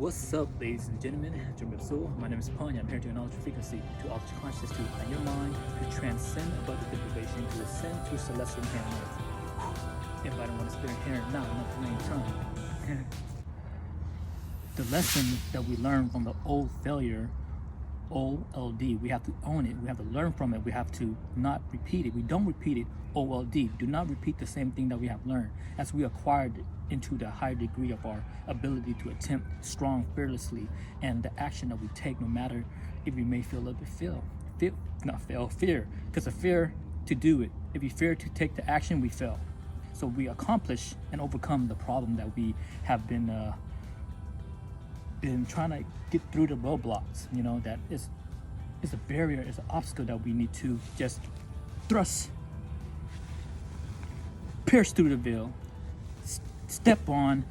What's up, ladies and gentlemen? My name is Pony. I'm here to acknowledge frequency, to alter consciousness, to open your mind, to transcend above the deprivation, to ascend to celestial here on earth. If I don't want to spirit here now, not the main tongue. The lesson that we learned from the old failure, OLD, we have to own it. We have to learn from it. We have to not repeat it. We don't repeat it. OLD. Do not repeat the same thing that we have learned. As we acquired into the higher degree of our ability to attempt strong fearlessly, and the action that we take, no matter if we may feel a little bit fear, because of fear to do it. If we fear to take the action, we fail. So we accomplish and overcome the problem that we have been trying to get through the roadblocks. You know, that is a barrier, is an obstacle that we need to just pierce through the veil, step on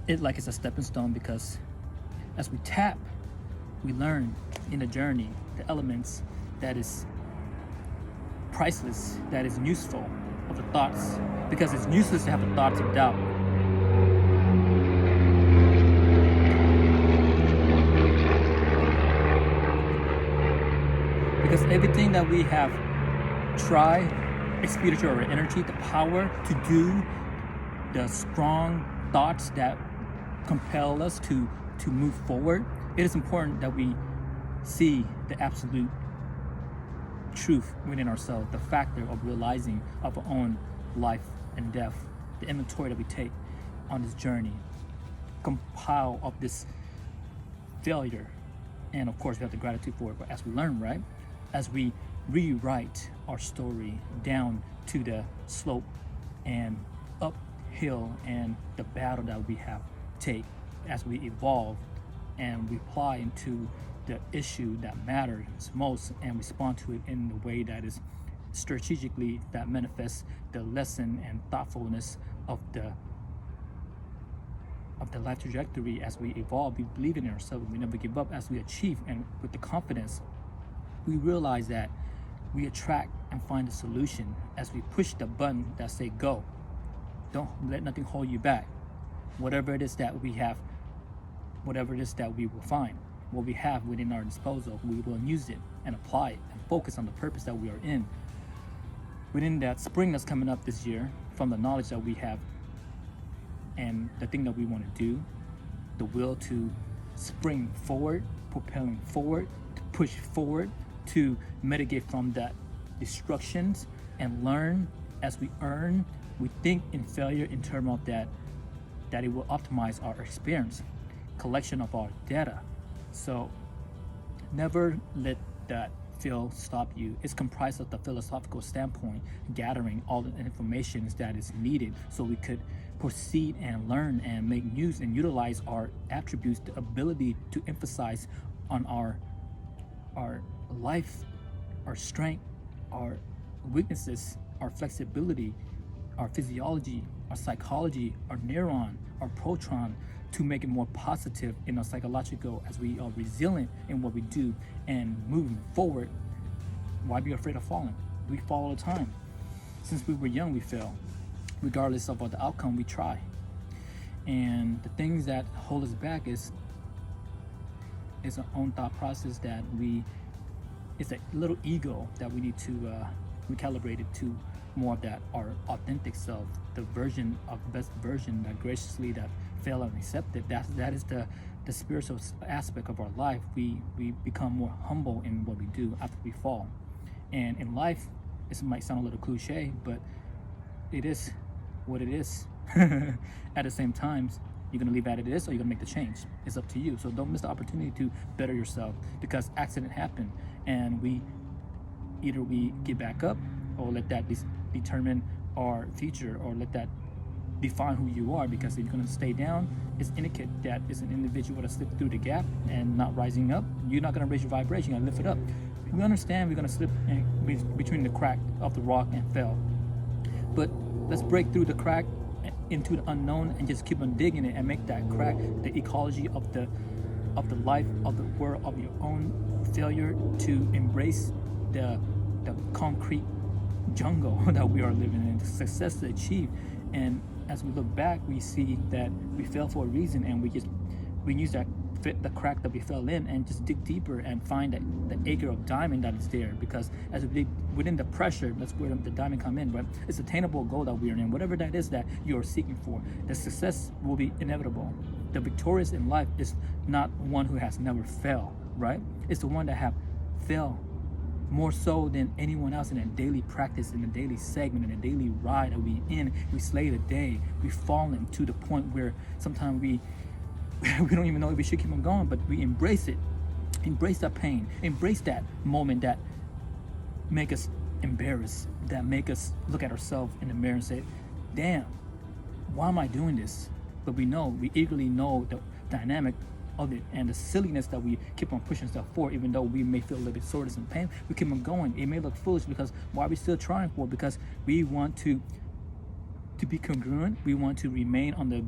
it like it's a stepping stone, because as we tap, we learn in the journey the elements that is priceless, that is useful of the thoughts, because it's useless to have the thoughts of doubt. Because everything that we have tried, expenditure of our energy, the power to do, the strong thoughts that compel us to move forward, it is important that we see the absolute truth within ourselves, the factor of realizing of our own life and death, the inventory that we take on this journey, compile of this failure, and of course we have the gratitude for it. But as we learn, right, as we rewrite our story down to the slope and uphill and the battle that we have take, as we evolve and reply into the issue that matters most and respond to it in the way that is strategically, that manifests the lesson and thoughtfulness of the life trajectory. As we evolve, we believe in ourselves, we never give up. As we achieve, and with the confidence, we realize that we attract and find a solution as we push the button that say go. Don't let nothing hold you back. Whatever it is that we have, whatever it is that we will find, what we have within our disposal, we will use it and apply it and focus on the purpose that we are in. Within that spring that's coming up this year, from the knowledge that we have and the thing that we want to do, the will to spring forward, propelling forward, to push forward, to mitigate from that destructions and learn as we earn. We think in failure in terms of that it will optimize our experience, collection of our data. So never let that feel stop you. It's comprised of the philosophical standpoint, gathering all the information that is needed so we could proceed and learn and make use and utilize our attributes, the ability to emphasize on our life, our strength, our weaknesses, our flexibility, our physiology, our psychology, our neuron, our proton, to make it more positive in our psychological, as we are resilient in what we do and moving forward. Why be afraid of falling? We fall all the time. Since we were young, we fail. Regardless of what the outcome, we try. And the things that hold us back is our own thought process, that it's a little ego that we need to recalibrate it to more of that our authentic self, the best version that graciously that fail and accept it. That is the spiritual aspect of our life. We become more humble in what we do after we fall. And in life, this might sound a little cliche, but it is what it is. At the same time, you're gonna leave it as it is, or you're gonna make the change. It's up to you. So don't miss the opportunity to better yourself, because accident happen, and either we get back up, or let that determine our future, or let that define who you are. Because if you're going to stay down, it's indicate that it's an individual that slipped through the gap and not rising up. You're not going to raise your vibration, you're going to lift it up. We understand we're going to slip between the crack of the rock and fell, but let's break through the crack into the unknown and just keep on digging it and make that crack the ecology of the life of the world, of your own failure, to embrace the concrete jungle that we are living in, success to achieve. And as we look back, we see that we fell for a reason, and we just we use that fit the crack that we fell in and just dig deeper and find that the acre of diamond that is there. Because as we dig within the pressure, that's where the diamond come in. But it's attainable goal that we are in, whatever that is that you are seeking for. The success will be inevitable. The victorious in life is not one who has never failed, right? It's the one that have failed more so than anyone else in a daily practice, in a daily segment, in a daily ride that we in. We slay the day. We've fallen to the point where sometimes we don't even know if we should keep on going, but we embrace it. Embrace that pain. Embrace that moment that make us embarrassed, that make us look at ourselves in the mirror and say, damn, why am I doing this? But we eagerly know the dynamic of it and the silliness that we keep on pushing stuff for, even though we may feel a little bit soreness and pain. We keep on going. It may look foolish because why are we still trying for? Because we want to be congruent. We want to remain on the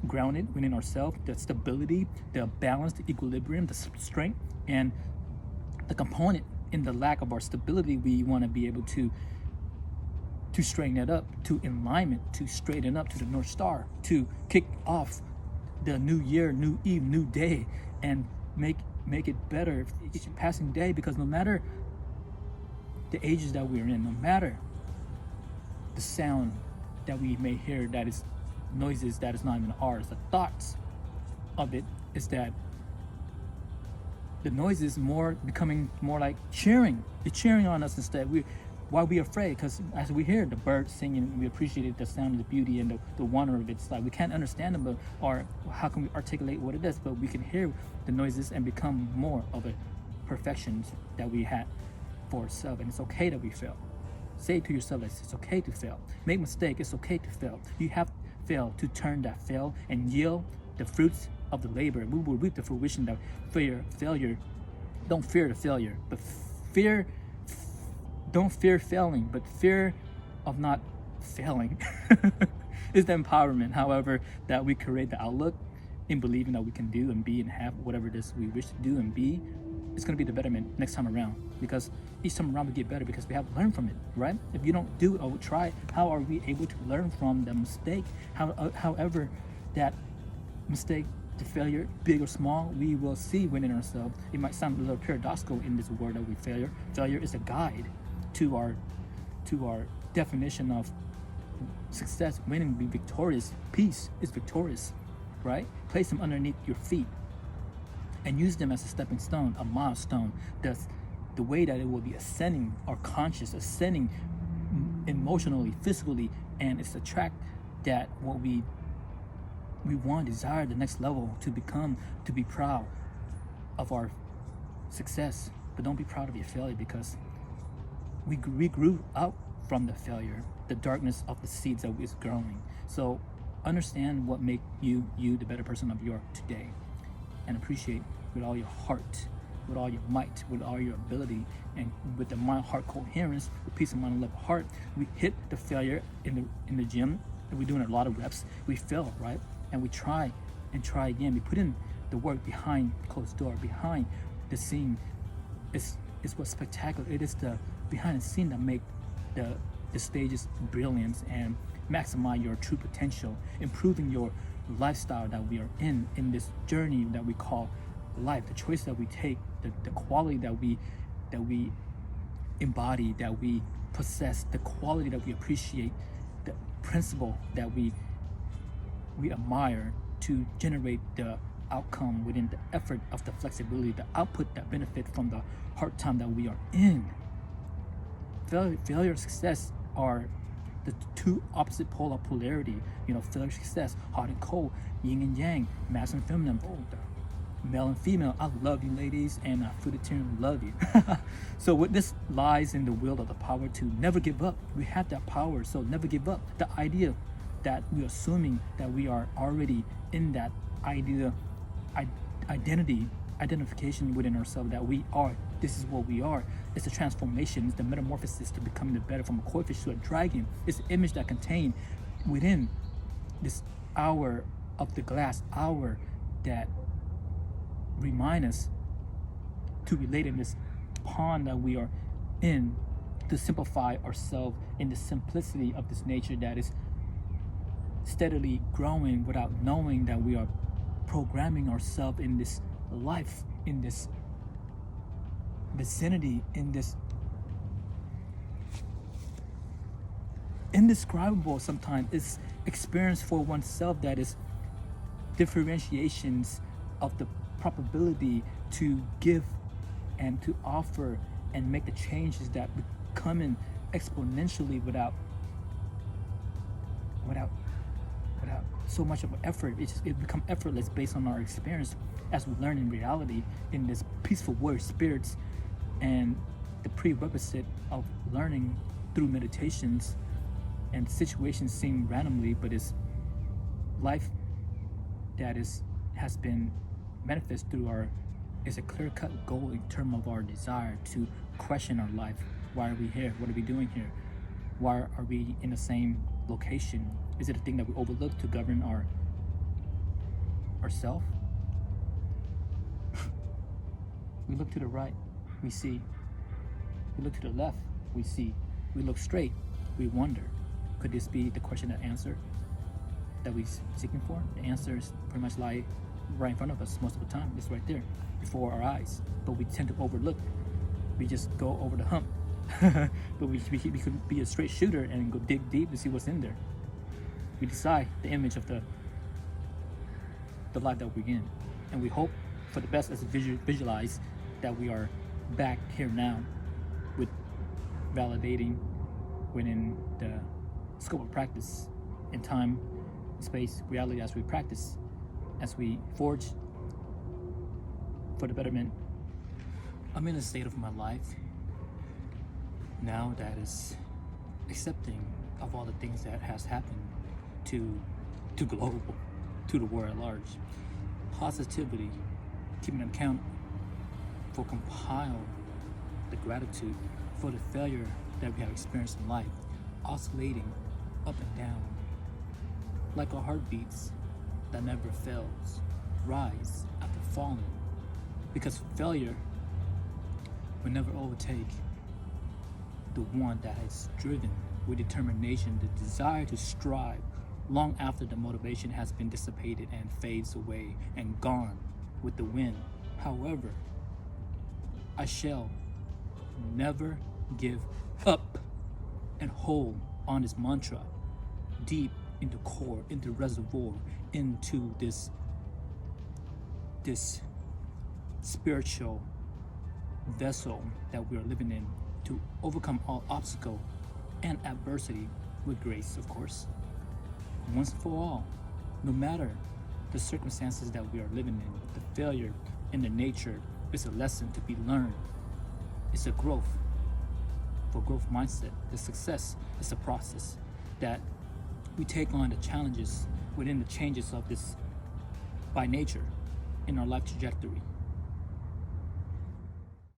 grounded within ourselves, the stability, the balance, the equilibrium, the strength, and the component in the lack of our stability. We want to be able to straighten it up, to alignment, to straighten up to the North Star, to kick off the new year, new eve, new day, and make it better each passing day. Because no matter the ages that we're in, no matter the sound that we may hear that is noises that is not even ours, the thoughts of it is that the noise is becoming more like cheering. It's cheering on us instead. Why we afraid? Because as we hear the birds singing, we appreciate the sound of the beauty and the wonder of it. It's like we can't understand them, or how can we articulate what it is? But we can hear the noises and become more of a perfection that we had for ourselves. And it's okay that we fail. Say to yourself that it's okay to fail. Make mistake. It's okay to fail. You have to fail to turn that fail and yield the fruits of the labor. We will reap the fruition that failure. Don't fear the failure, but don't fear failing, but fear of not failing is the empowerment. However, that we create the outlook in believing that we can do and be and have whatever it is we wish to do and be. It's going to be the betterment next time around, because each time around we get better because we have learned from it, right? If you don't do or try, how are we able to learn from the mistake? However, that mistake, the failure, big or small, we will see within ourselves. It might sound a little paradoxical in this word that we failure. Failure is a guide to our definition of success, winning, be victorious. Peace is victorious, right? Place them underneath your feet and use them as a stepping stone, a milestone. That's the way that it will be ascending our conscious, ascending emotionally, physically, and it's a track that what we want, desire the next level to become, to be proud of our success. But don't be proud of your failure, because we grew up from the failure, the darkness of the seeds that is growing. So understand what make you the better person of your today, and appreciate with all your heart, with all your might, with all your ability, and with the mind-heart coherence, with peace of mind and love of heart. We hit the failure in the gym, and we're doing a lot of reps. We fail, right? And we try and try again. We put in the work behind closed door, behind the scene. It's what's spectacular. It is the behind the scene that make the stage's brilliance and maximize your true potential, improving your lifestyle that we are in this journey that we call life. The choice that we take, the quality that we embody, that we possess, the quality that we appreciate, the principle that we admire to generate the outcome within the effort of the flexibility, the output that benefit from the hard time that we are in. Failure and success are the two opposite pole of polarity. Failure, success, hot and cold, yin and yang, masculine, feminine, male and female. I love you, ladies, and I Fruitarian love you. So what this lies in the will of the power to never give up. We have that power, so never give up. The idea that we're assuming that we are already in that idea, identification within ourselves, that we are, this is what we are. It's a transformation, it's the metamorphosis to becoming the better, from a koi fish to a dragon. It's the image that contained within this hour of the glass hour that remind us to relate in this pond that we are in, to simplify ourselves in the simplicity of this nature that is steadily growing without knowing that we are programming ourselves in this life, in this vicinity, in this indescribable sometimes is experience for oneself that is differentiations of the probability to give and to offer and make the changes that become in exponentially without so much of an effort. It become effortless based on our experience as we learn in reality in this peaceful warrior spirits. And the prerequisite of learning through meditations and situations seem randomly, but it's life that has been manifest through is a clear-cut goal in terms of our desire to question our life. Why are we here? What are we doing here? Why are we in the same location? Is it a thing that we overlook to govern ourself? We look to the right, we see. We look to the left, we see. We look straight, we wonder. Could this be the question and answer that we're seeking for? The answers pretty much lie right in front of us most of the time. It's right there before our eyes, but we tend to overlook. We just go over the hump. But we could be a straight shooter and go dig deep to see what's in there. We decide the image of the life that we're in, and we hope for the best as we visualize that we are back here now with validating within the scope of practice in time, space, reality as we practice, as we forge for the betterment. I'm in a state of my life now that is accepting of all the things that has happened to global, to the world at large. Positivity, keeping an account for compile the gratitude for the failure that we have experienced in life, oscillating up and down like our heartbeats that never fails, rise after falling, because failure will never overtake the one that is driven with determination, the desire to strive long after the motivation has been dissipated and fades away and gone with the wind. However, I shall never give up and hold on this mantra deep into core, into reservoir, into this spiritual vessel that we are living in, to overcome all obstacle and adversity with grace, of course. Once and for all, no matter the circumstances that we are living in, the failure in the nature is a lesson to be learned. It's a growth, for growth mindset. The success is a process that we take on the challenges within the changes of this by nature in our life trajectory.